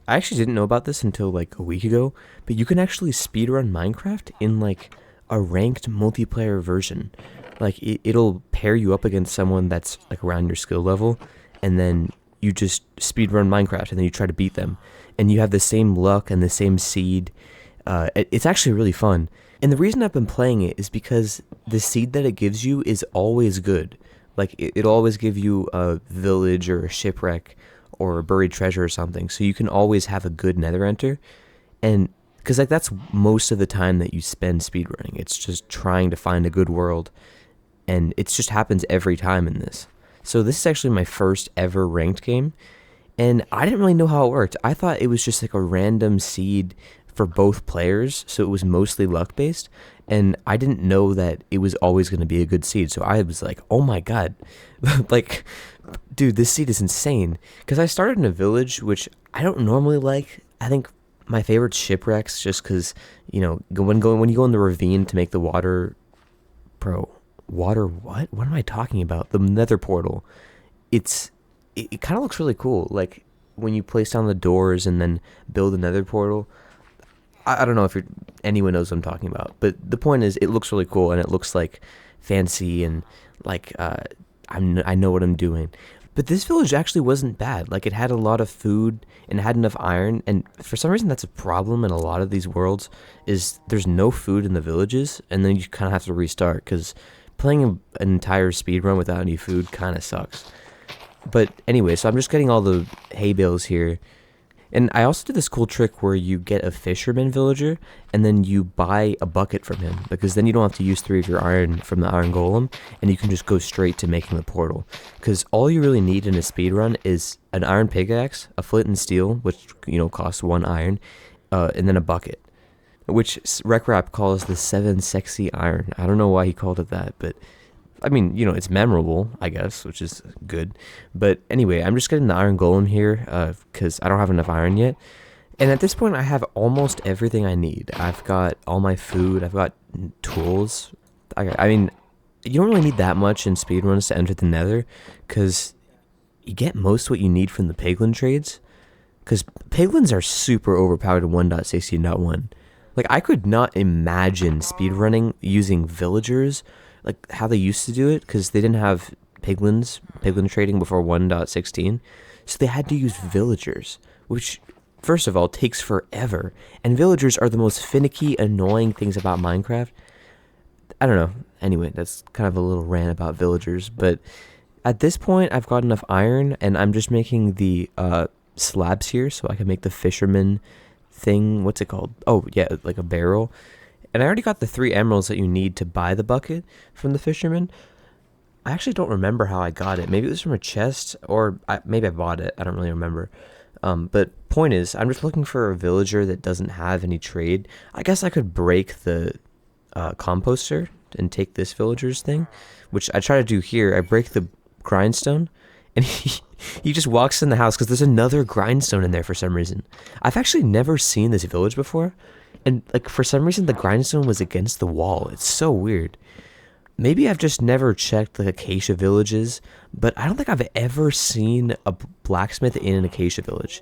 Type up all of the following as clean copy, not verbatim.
I actually didn't know about this until like a week ago, but you can actually speedrun Minecraft in like a ranked multiplayer version. Like it'll pair you up against someone that's like around your skill level, and then you just speedrun Minecraft, and then you try to beat them, and you have the same luck and the same seed. It's actually really fun. And the reason I've been playing it is because the seed that it gives you is always good. Like it'll always give you a village or a shipwreck or a buried treasure or something. So you can always have a good nether enter. And because like that's most of the time that you spend speedrunning. It's just trying to find a good world. And it just happens every time in this. So this is actually my first ever ranked game. And I didn't really know how it worked. I thought it was just like a random seed for both players, so it was mostly luck based. And I didn't know that it was always going to be a good seed. So I was like, oh my god, like, dude, this seed is insane. Because I started in a village, which I don't normally like. I think my favorite shipwrecks, just because when you go in the ravine to make the water, bro, water what? What am I talking about? The Nether portal. It kind of looks really cool. Like when you place down the doors and then build another portal. I don't know if anyone knows what I'm talking about, but the point is, it looks really cool and it looks like fancy and like I know what I'm doing. But this village actually wasn't bad. Like it had a lot of food and it had enough iron. And for some reason, that's a problem in a lot of these worlds. Is there's no food in the villages, and then you kind of have to restart because playing an entire speed run without any food kind of sucks. But anyway, so I'm just getting all the hay bales here. And I also did this cool trick where you get a fisherman villager and then you buy a bucket from him, because then you don't have to use 3 of your iron from the iron golem, and you can just go straight to making the portal. Because all you really need in a speed run is an iron pickaxe, a flint and steel, which costs 1 iron, and then a bucket, which RecRap calls the 7 sexy iron. I don't know why he called it that, but I mean, it's memorable, I guess, which is good. But anyway, I'm just getting the iron golem here because I don't have enough iron yet. And at this point, I have almost everything I need. I've got all my food. I've got tools. I mean, you don't really need that much in speedruns to enter the nether, because you get most what you need from the piglin trades. Because piglins are super overpowered in 1.16.1. Like, I could not imagine speedrunning using villagers like how they used to do it, because they didn't have piglin trading before 1.16, so they had to use villagers, which first of all takes forever, and villagers are the most finicky, annoying things about Minecraft. I don't know. Anyway, that's kind of a little rant about villagers, but at this point I've got enough iron, and I'm just making the slabs here so I can make the fisherman thing. What's it called? Oh yeah, like a barrel. And I already got the 3 emeralds that you need to buy the bucket from the fisherman. I actually don't remember how I got it. Maybe it was from a chest, or maybe I bought it. I don't really remember. But point is, I'm just looking for a villager that doesn't have any trade. I guess I could break the composter and take this villager's thing, which I try to do here. I break the grindstone, and he just walks in the house because there's another grindstone in there for some reason. I've actually never seen this village before. And like for some reason the grindstone was against the wall. It's so weird. Maybe I've just never checked the acacia villages, but I don't think I've ever seen a blacksmith in an acacia village.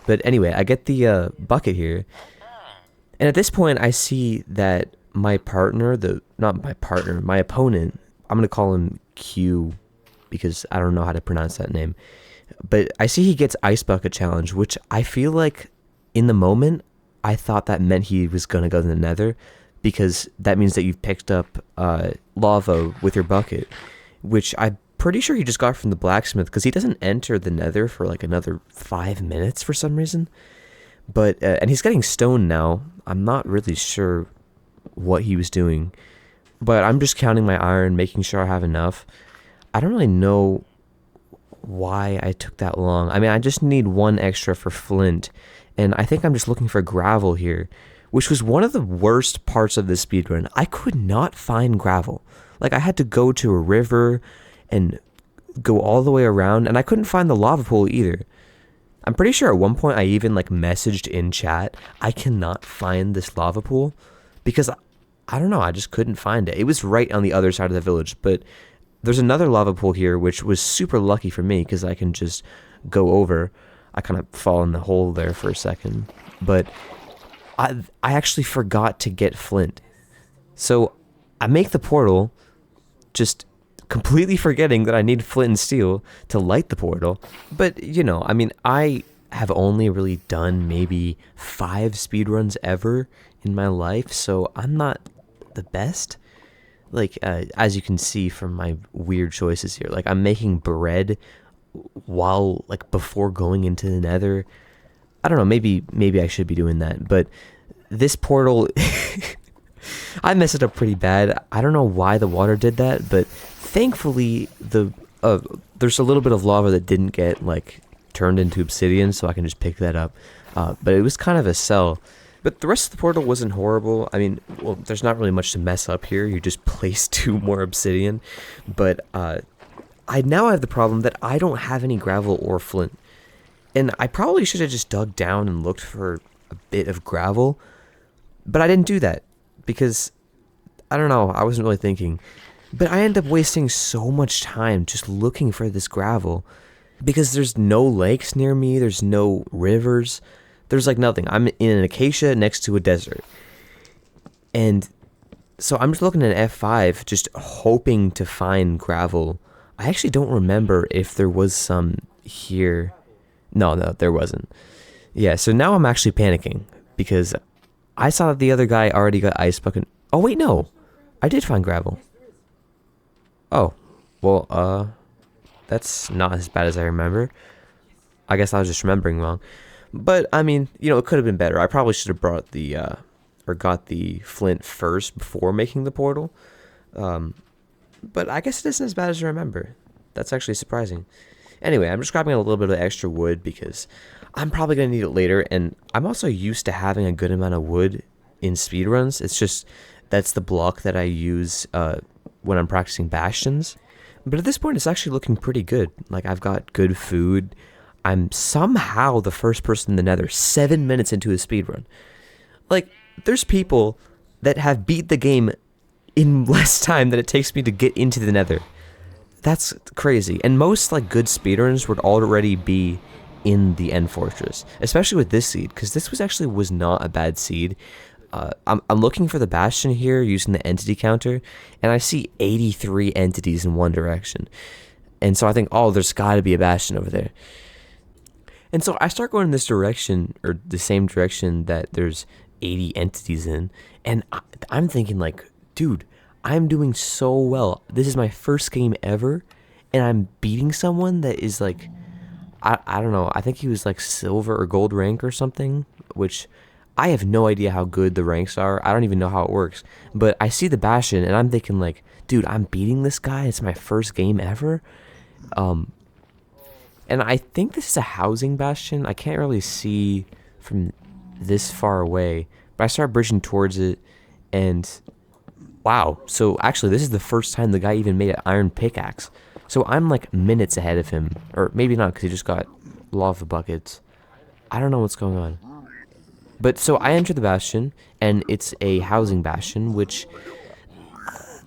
But anyway, I get the bucket here, and at this point I see that my partner, not my partner, my opponent, I'm gonna call him Q because I don't know how to pronounce that name. But I see he gets ice bucket challenge, which I feel like in the moment I thought that meant he was going to go to the nether, because that means that you've picked up lava with your bucket, which I'm pretty sure he just got from the blacksmith, because he doesn't enter the nether for like another 5 minutes for some reason. But and he's getting stone now. I'm not really sure what he was doing, but I'm just counting my iron, making sure I have enough. I don't really know why I took that long. I mean, I just need 1 extra for flint. And I think I'm just looking for gravel here, which was one of the worst parts of this speedrun. I could not find gravel. Like, I had to go to a river and go all the way around, and I couldn't find the lava pool either. I'm pretty sure at one point I even like messaged in chat, I cannot find this lava pool, because I don't know, I just couldn't find it. It was right on the other side of the village, but there's another lava pool here, which was super lucky for me because I can just go over. I kind of fall in the hole there for a second. But I actually forgot to get flint. So I make the portal, just completely forgetting that I need flint and steel to light the portal. But, you know, I mean, I have only really done maybe 5 speedruns ever in my life, so I'm not the best. Like, as you can see from my weird choices here, like, I'm making bread while, like, before going into the nether. I don't know, maybe I should be doing that, but this portal, I messed it up pretty bad. I don't know why the water did that, but thankfully there's a little bit of lava that didn't get, like, turned into obsidian, so I can just pick that up. But it was kind of a sell. But the rest of the portal wasn't horrible. I mean, well, there's not really much to mess up here. You just place 2 more obsidian. But I now have the problem that I don't have any gravel or flint. And I probably should have just dug down and looked for a bit of gravel. But I didn't do that because, I don't know, I wasn't really thinking. But I end up wasting so much time just looking for this gravel because there's no lakes near me, there's no rivers, there's like nothing. I'm in an acacia next to a desert. And so I'm just looking at F5, just hoping to find gravel. I actually don't remember if there was some here. No, there wasn't. Yeah, so now I'm actually panicking because I saw that the other guy already got ice bucket. Oh, wait, no. I did find gravel. Oh, well, that's not as bad as I remember. I guess I was just remembering wrong. But, I mean, you know, it could have been better. I probably should have brought the, or got the flint first before making the portal. But I guess it isn't as bad as I remember. That's actually surprising. Anyway, I'm just grabbing a little bit of extra wood because I'm probably going to need it later. And I'm also used to having a good amount of wood in speedruns. It's just, that's the block that I use, when I'm practicing Bastions. But at this point, it's actually looking pretty good. Like, I've got good food. I'm somehow the first person in the nether 7 minutes into a speedrun. Like, there's people that have beat the game in less time than it takes me to get into the nether. That's crazy. And most, like, good speedruns would already be in the end fortress. Especially with this seed, because this was not a bad seed. I'm looking for the Bastion here using the entity counter, and I see 83 entities in one direction. And so I think, oh, there's got to be a Bastion over there. And so I start going in this direction, or the same direction that there's 80 entities in, and I'm thinking, like, dude, I'm doing so well. This is my first game ever, and I'm beating someone that is, like, I don't know, I think he was, like, silver or gold rank or something, which I have no idea how good the ranks are. I don't even know how it works. But I see the Bastion, and I'm thinking, like, dude, I'm beating this guy. It's my first game ever. And I think this is a housing Bastion. I can't really see from this far away. But I start bridging towards it, and wow. So, actually, this is the first time the guy even made an iron pickaxe. So, I'm, like, minutes ahead of him. Or maybe not, because he just got lava buckets. I don't know what's going on. But so I enter the Bastion, and it's a housing Bastion, which,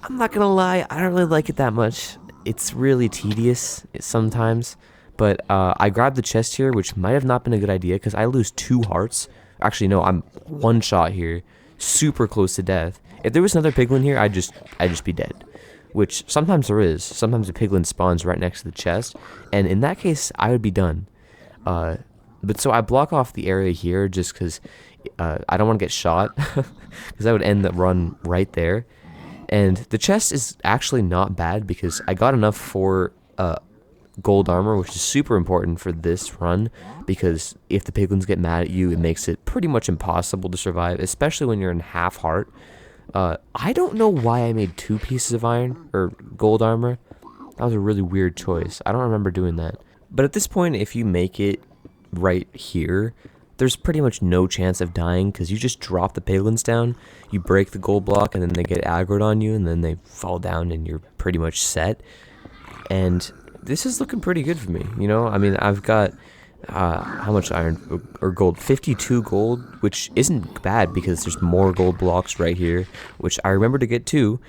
I'm not gonna lie, I don't really like it that much. It's really tedious sometimes. But I grabbed the chest here, which might have not been a good idea, because I lose 2 hearts. Actually, no, I'm 1 shot here, super close to death. If there was another piglin here, I'd just be dead. Which sometimes there is. Sometimes a piglin spawns right next to the chest, and in that case, I would be done. But so I block off the area here just because I don't want to get shot, because I would end the run right there. And the chest is actually not bad because I got enough for gold armor, which is super important for this run, because if the piglins get mad at you, it makes it pretty much impossible to survive, especially when you're in half heart. I don't know why I made 2 pieces of iron or gold armor. That was a really weird choice. I don't remember doing that. But at this point, if you make it right here, there's pretty much no chance of dying, because you just drop the piglins down, you break the gold block, and then they get aggroed on you, and then they fall down, and you're pretty much set. And this is looking pretty good for me, you know? I mean, I've got, how much iron or gold? 52 gold, which isn't bad, because there's more gold blocks right here, which I remember to get too.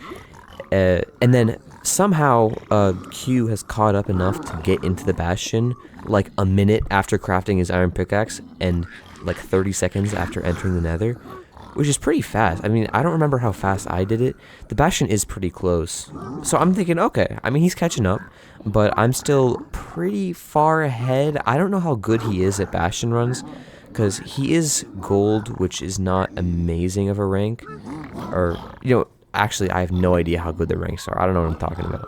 And then somehow Q has caught up enough to get into the Bastion like a minute after crafting his iron pickaxe and like 30 seconds after entering the Nether, which is pretty fast. I mean, I don't remember how fast I did it. The Bastion is pretty close. So I'm thinking, okay, I mean, he's catching up, but I'm still pretty far ahead. I don't know how good he is at Bastion runs, because he is gold, which is not amazing of a rank. Or, actually, I have no idea how good the ranks are. I don't know what I'm talking about.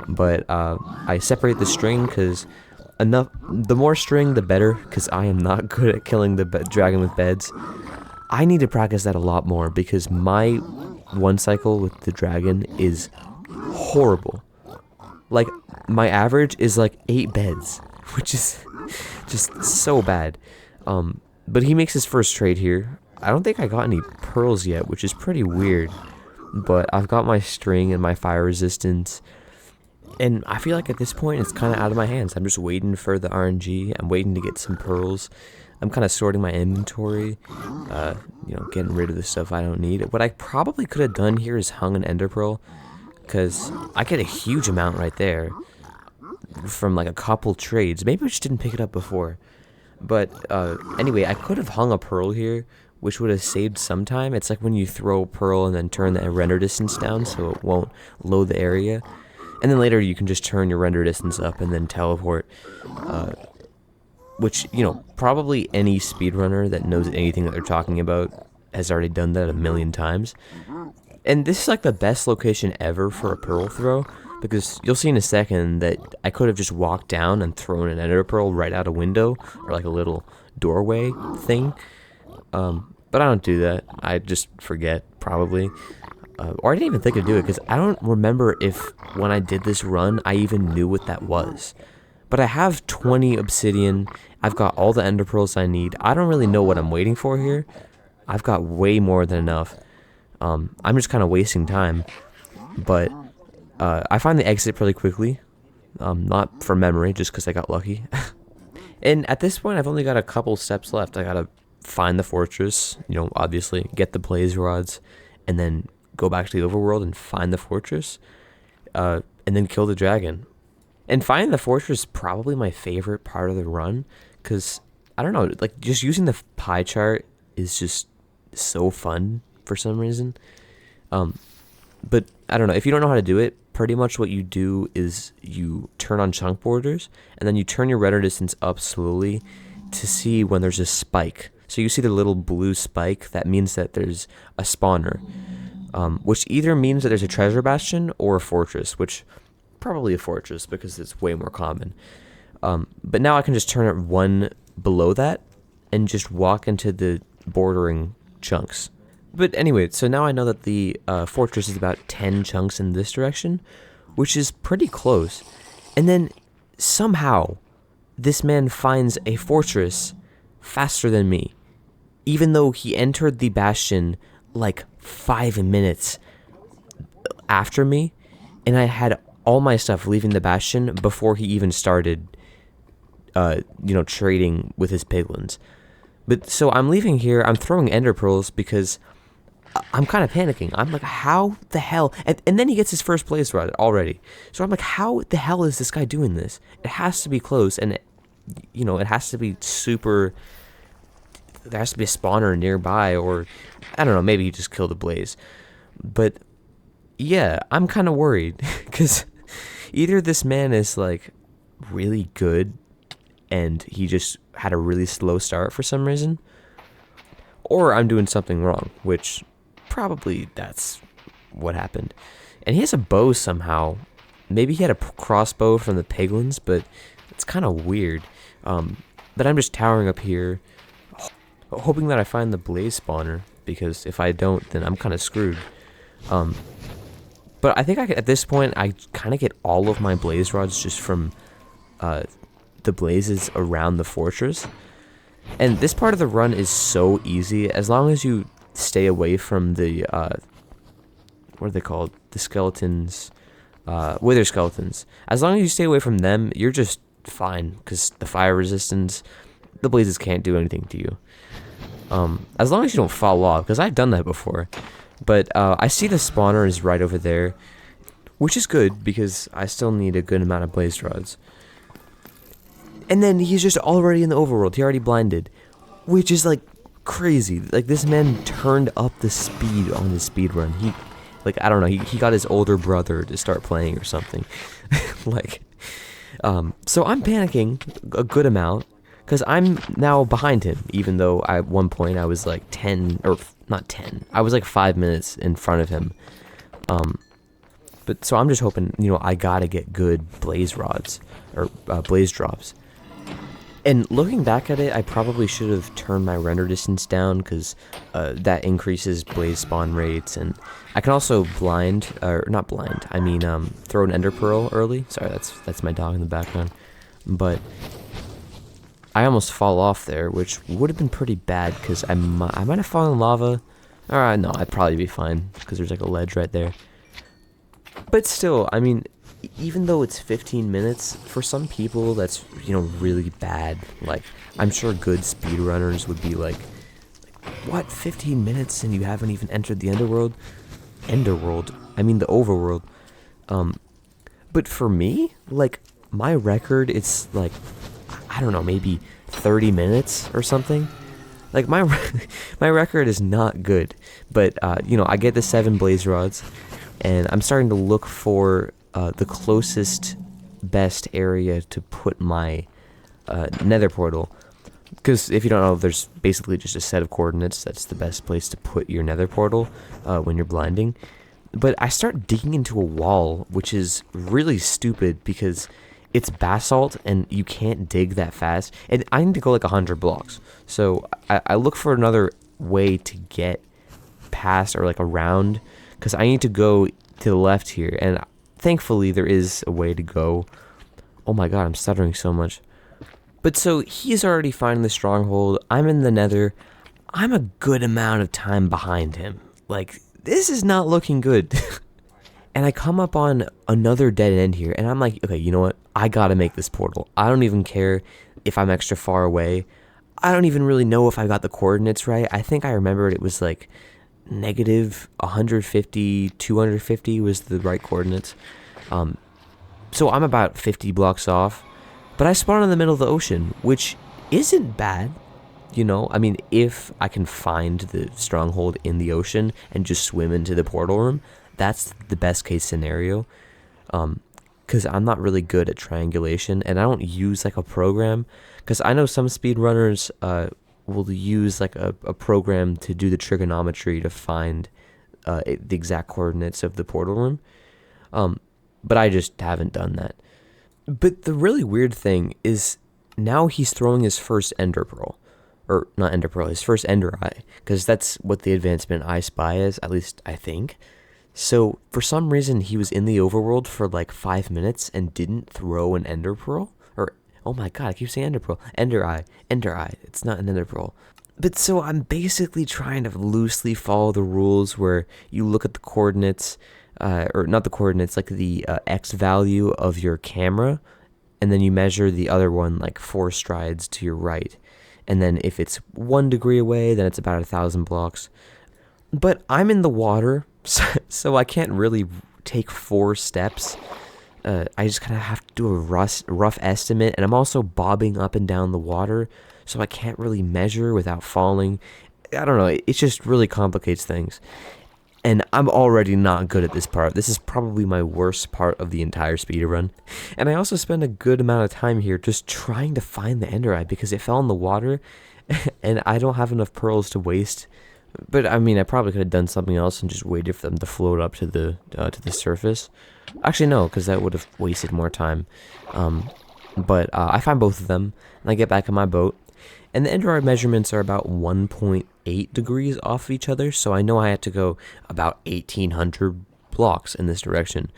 But I separate the string because the more string, the better, because I am not good at killing the dragon with beds. I need to practice that a lot more because my one cycle with the dragon is horrible. Like, my average is like 8 beds, which is just so bad. But he makes his first trade here. I don't think I got any pearls yet, which is pretty weird. But I've got my string and my fire resistance. And I feel like at this point, it's kind of out of my hands. I'm just waiting for the RNG. I'm waiting to get some pearls. I'm kind of sorting my inventory, getting rid of the stuff I don't need. What I probably could have done here is hung an ender pearl, because I get a huge amount right there from like a couple trades. Maybe I just didn't pick it up before. But anyway, I could have hung a pearl here, which would have saved some time. It's like when you throw a pearl and then turn the render distance down so it won't load the area. And then later you can just turn your render distance up and then teleport. Which, probably any speedrunner that knows anything that they're talking about has already done that a million times. And this is like the best location ever for a pearl throw, because you'll see in a second that I could have just walked down and thrown an ender pearl right out a window, or like a little doorway thing. But I don't do that. I just forget, probably. Or I didn't even think to do it, because I don't remember if when I did this run, I even knew what that was. But I have 20 obsidian. I've got all the ender pearls I need. I don't really know what I'm waiting for here. I've got way more than enough. I'm just kind of wasting time. But I find the exit pretty quickly. Not from memory, just because I got lucky. And at this point, I've only got a couple steps left. I gotta find the fortress, obviously, get the blaze rods, and then go back to the overworld and find the fortress, and then kill the dragon. And finding the fortress is probably my favorite part of the run, because, I don't know, like, just using the pie chart is just so fun for some reason. But, I don't know, if you don't know how to do it, pretty much what you do is you turn on chunk borders, and then you turn your render distance up slowly to see when there's a spike. So you see the little blue spike, that means that there's a spawner, which either means that there's a treasure bastion or a fortress, which probably a fortress because it's way more common. But now I can just turn it one below that and just walk into the bordering chunks. But anyway, so now I know that the fortress is about 10 chunks in this direction, which is pretty close. And then somehow this man finds a fortress faster than me, even though he entered the bastion like 5 minutes after me, and I had all my stuff leaving the bastion before he even started trading with his piglins. But so I'm leaving here, I'm throwing ender pearls because I'm kind of panicking. I'm like, how the hell? And then he gets his first blaze rod already. So I'm like, how the hell is this guy doing this? It has to be close, and it has to be super. There has to be a spawner nearby, or I don't know, maybe he just killed a blaze. But yeah, I'm kind of worried because either this man is like really good and he just had a really slow start for some reason, or I'm doing something wrong, which probably that's what happened. And he has a bow somehow. Maybe he had a crossbow from the piglins, but it's kind of weird. But I'm just towering up here, hoping that I find the blaze spawner, because if I don't, then I'm kind of screwed. But I think at this point, I kind of get all of my blaze rods just from the blazes around the fortress. And this part of the run is so easy, as long as you stay away from the, what are they called? The skeletons, wither skeletons. As long as you stay away from them, you're just fine, because the fire resistance, the blazes can't do anything to you. As long as you don't fall off, because I've done that before. But I see the spawner is right over there. which is good because I still need a good amount of blaze rods. And then he's just already in the overworld. He already blinded, which is like crazy. Like this man turned up the speed on his speed run. He, like, I don't know. He got his older brother to start playing or something. Like, so I'm panicking a good amount because I'm now behind him. Even though at one point I was like 10 or not 10. I was like 5 minutes in front of him. But so I'm just hoping, I gotta get good blaze rods or blaze drops. And looking back at it, I probably should have turned my render distance down because that increases blaze spawn rates, and I can also throw an ender pearl early. Sorry, that's my dog in the background. But I almost fall off there, which would have been pretty bad because I might have fallen in lava. No, I'd probably be fine because there's like a ledge right there. But still, I mean, even though it's 15 minutes, for some people that's, really bad. Like, I'm sure good speedrunners would be like, what, 15 minutes and you haven't even entered the Enderworld? I mean the Overworld. But for me, like, my record, it's like, I don't know, maybe 30 minutes or something. Like, my record is not good. But, I get the 7 blaze rods, and I'm starting to look for the closest best area to put my nether portal, because if you don't know, there's basically just a set of coordinates that's the best place to put your nether portal when you're blinding. But I start digging into a wall, which is really stupid because it's basalt and you can't dig that fast, and I need to go like 100 blocks. So I look for another way to get past or like around, because I need to go to the left here, and thankfully there is a way to go. Oh my god, I'm stuttering so much. But so he's already finding the stronghold. I'm in the nether. I'm a good amount of time behind him. Like, this is not looking good. And I come up on another dead end here, and I'm like, okay, you know what? I gotta make this portal. I don't even care if I'm extra far away. I don't even really know if I got the coordinates right. I think I remembered it was like negative 150, 250 was the right coordinates. So I'm about 50 blocks off, but I spawn in the middle of the ocean, which isn't bad. I mean, if I can find the stronghold in the ocean and just swim into the portal room, that's the best case scenario. Because I'm not really good at triangulation, and I don't use like a program, because I know some speedrunners will use like a program to do the trigonometry to find the exact coordinates of the portal room. But I just haven't done that. But the really weird thing is now he's throwing his first ender pearl. Or not ender pearl, his first ender eye. Because that's what the advancement I spy is, at least I think. So for some reason he was in the overworld for like 5 minutes and didn't throw an ender pearl. Or, oh my god, I keep saying ender pearl. Ender eye. It's not an ender pearl. But so I'm basically trying to loosely follow the rules where you look at the coordinates, or not the coordinates, like the X value of your camera, and then you measure the other one like 4 strides to your right. And then if it's 1 degree away, then it's about 1,000 blocks. But I'm in the water, so I can't really take 4 steps. I just kind of have to do a rough estimate, and I'm also bobbing up and down the water, so I can't really measure without falling. I don't know, it just really complicates things. And I'm already not good at this part. This is probably my worst part of the entire speedrun. And I also spend a good amount of time here just trying to find the ender eye because it fell in the water and I don't have enough pearls to waste. But I mean, I probably could have done something else and just waited for them to float up to the surface. Actually, no, because that would have wasted more time. But I find both of them and I get back in my boat. And the ender eye measurements are about 1.8 degrees off of each other, so I know I have to go about 1,800 blocks in this direction.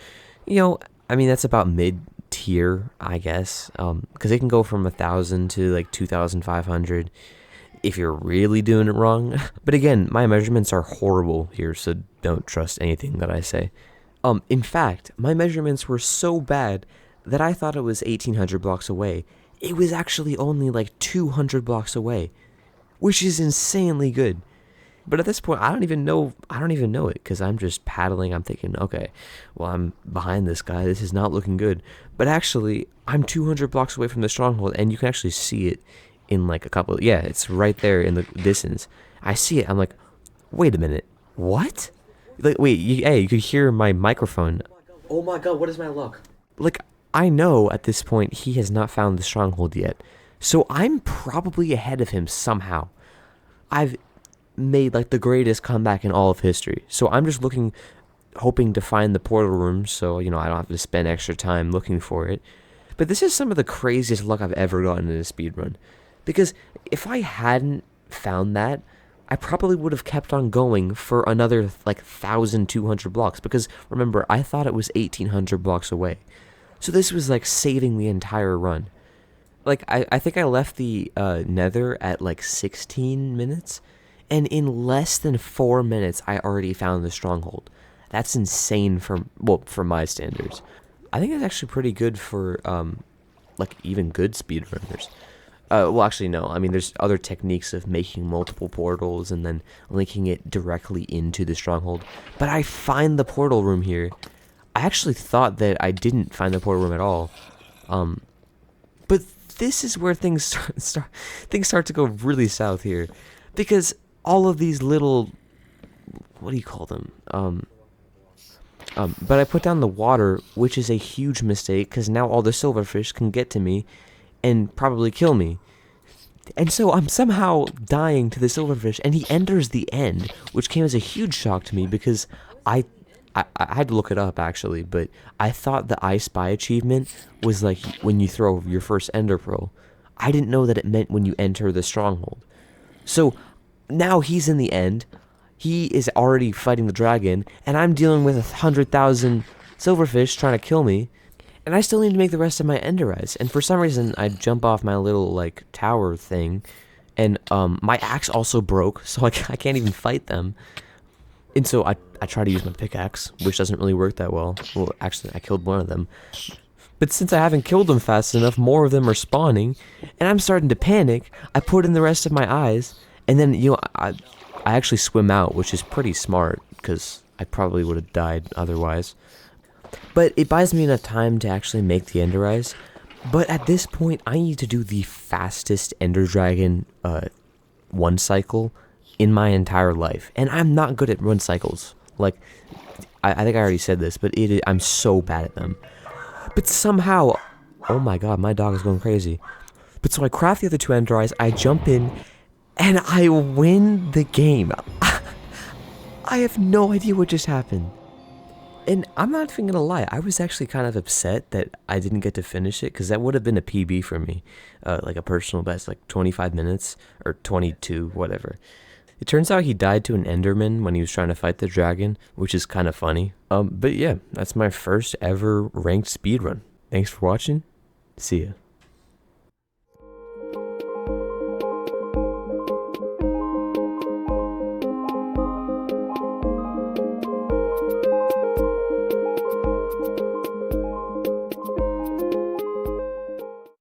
I mean, that's about mid-tier, I guess, because it can go from 1,000 to like 2,500 if you're really doing it wrong. But again, my measurements are horrible here, so don't trust anything that I say. In fact, my measurements were so bad that I thought it was 1,800 blocks away. It was actually only like 200 blocks away, which is insanely good. But at this point, I don't even know. I don't even know it because I'm just paddling. I'm thinking, okay, well, I'm behind this guy. This is not looking good. But actually, I'm 200 blocks away from the stronghold, and you can actually see it in like a couple. Yeah, it's right there in the distance. I see it. I'm like, wait a minute, what? Like, wait, hey, you could hear my microphone. Oh my god, what is my luck? Like, I know at this point he has not found the stronghold yet, so I'm probably ahead of him somehow. I've made like the greatest comeback in all of history. So I'm just hoping to find the portal room so, I don't have to spend extra time looking for it. But this is some of the craziest luck I've ever gotten in a speedrun. Because if I hadn't found that, I probably would have kept on going for another like 1,200 blocks. Because remember, I thought it was 1,800 blocks away. So this was like saving the entire run. Like, I think I left the nether at like 16 minutes. And in less than 4 minutes, I already found the stronghold. That's insane for my standards. I think it's actually pretty good for, like, even good speedrunners. Well, actually, no. I mean, there's other techniques of making multiple portals and then linking it directly into the stronghold. But I find the portal room here. I actually thought that I didn't find the portal room at all. But this is where things start to go really south here. Because all of these little, what do you call them? But I put down the water, which is a huge mistake, because now all the silverfish can get to me and probably kill me. And so I'm somehow dying to the silverfish, and he enters the end, which came as a huge shock to me, because I had to look it up, actually, but I thought the I Spy achievement was like when you throw your first ender pearl. I didn't know that it meant when you enter the stronghold. So now he's in the end. He is already fighting the dragon, and I'm dealing with 100,000 silverfish trying to kill me, and I still need to make the rest of my ender eyes. And for some reason, I jump off my little like tower thing, and my axe also broke, so I can't even fight them. And so I try to use my pickaxe, which doesn't really work that well. Well, actually, I killed one of them. But since I haven't killed them fast enough, more of them are spawning, and I'm starting to panic. I put in the rest of my eyes, and then, I actually swim out, which is pretty smart, because I probably would have died otherwise. But it buys me enough time to actually make the ender eyes. But at this point, I need to do the fastest ender dragon one cycle in my entire life. And I'm not good at run cycles. Like, I think I already said this, but I'm so bad at them. But somehow, oh my god, my dog is going crazy. But so I craft the other two ender eyes, I jump in, and I win the game. I have no idea what just happened. And I'm not even gonna lie, I was actually kind of upset that I didn't get to finish it, because that would have been a PB for me. Like a personal best, like 25 minutes, or 22, whatever. It turns out he died to an enderman when he was trying to fight the dragon, which is kind of funny. But yeah, that's my first ever ranked speedrun. Thanks for watching. See ya.